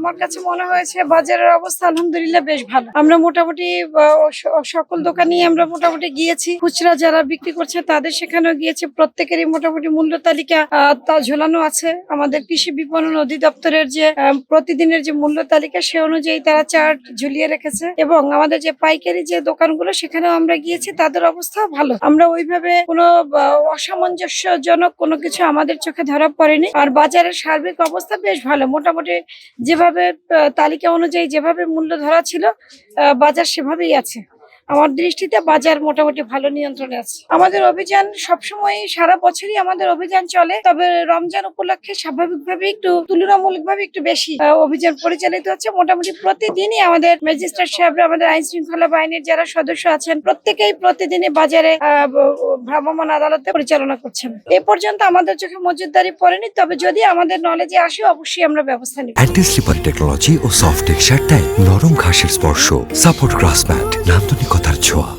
আমার কাছে মনে হয়েছে বাজারের অবস্থা আলহামদুলিল্লাহ বেশ ভালো। আমরা মোটামুটি সকল দোকানেই আমরা মোটামুটি গিয়েছি, খুচরা যারা বিক্রি করছে তাদের সেখানেও গিয়েছি, প্রত্যেকেরই মোটামুটি মূল্য তালিকা তা ঝোলানো আছে। আমাদের কৃষি বিপণন অধিদপ্তরের যে প্রতিদিনের যে মূল্য তালিকা সে অনুযায়ী তারা চার্ট ঝুলিয়ে রেখেছে, এবং আমাদের যে পাইকারি যে দোকানগুলো সেখানেও আমরা গিয়েছি, তাদের অবস্থাও ভালো। আমরা ওইভাবে কোনো অসামঞ্জস্যজনক কোনো কিছু আমাদের চোখে ধরা পড়েনি। আর বাজারের সার্বিক অবস্থা বেশ ভালো, মোটামুটি যেভাবে তালিকা অনুযায়ী যেভাবে মূল্য ধরা ছিল বাজার সেভাবেই আছে। আমার দৃষ্টিতে বাজার মোটামুটি ভালো নিয়ন্ত্রণে আছে। আমাদের অভিযান সবসময় সারা বছরই আমাদের অভিযান চলে, তবে রমজান উপলক্ষে স্বাভাবিকভাবে একটু তুলনামূলকভাবে একটু বেশি অভিযান পরিচালিত হচ্ছে। মোটামুটি প্রতিদিনই আমাদের ম্যাজিস্ট্রেট সাহেবরা, আমাদের আইন শৃঙ্খলা বাহিনীর যারা সদস্য আছেন প্রত্যেকেই প্রতিদিনই বাজারে ভ্রাম্যমাণ আদালতে পরিচালনা করছেন। এ পর্যন্ত আমাদের চোখে মজুতদারি পড়েনি, তবে যদি আমাদের নলেজে আসে অবশ্যই আমরা ব্যবস্থা নিব। অ্যান্টি স্লিপার টেকনোলজি ও সফট টেক্সচার টাইল, নরম ঘাসের স্পর্শ, সাপোর্ট গ্রাস ম্যাট, নান্দনিকতার ছোঁয়া।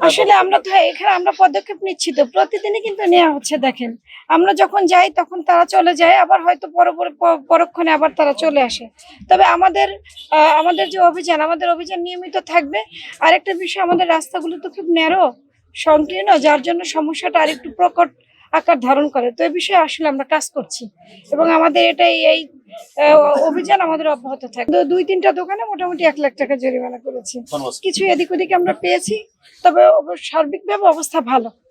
আসলে আমরা তো এখানে আমরা পদক্ষেপ নিচ্ছি, তো প্রতিদিনই কিন্তু নেওয়া হচ্ছে। দেখেন, আমরা যখন যাই তখন তারা চলে যায়, আবার হয়তো পরক্ষণে আবার তারা চলে আসে। তবে আমাদের যে অভিযান, আমাদের অভিযান নিয়মিত থাকবে। আরেকটা বিষয়, আমাদের রাস্তাগুলো তো খুব ন্যারো, সংকীর্ণ, যার জন্য সমস্যাটা আরেকটু প্রকট আকার ধারণ করে। তো এই বিষয়ে আসলে আমরা কাজ করছি, এবং আমাদের এই অভিযান আমাদের অব্যাহত থাকবে। 2-3টা দোকানে মোটামুটি 1 লাখ টাকা জরিমানা করেছি। কিছু এদিক ওদিক আমরা পেয়েছি, তবে সার্বিকভাবে অবস্থা ভালো।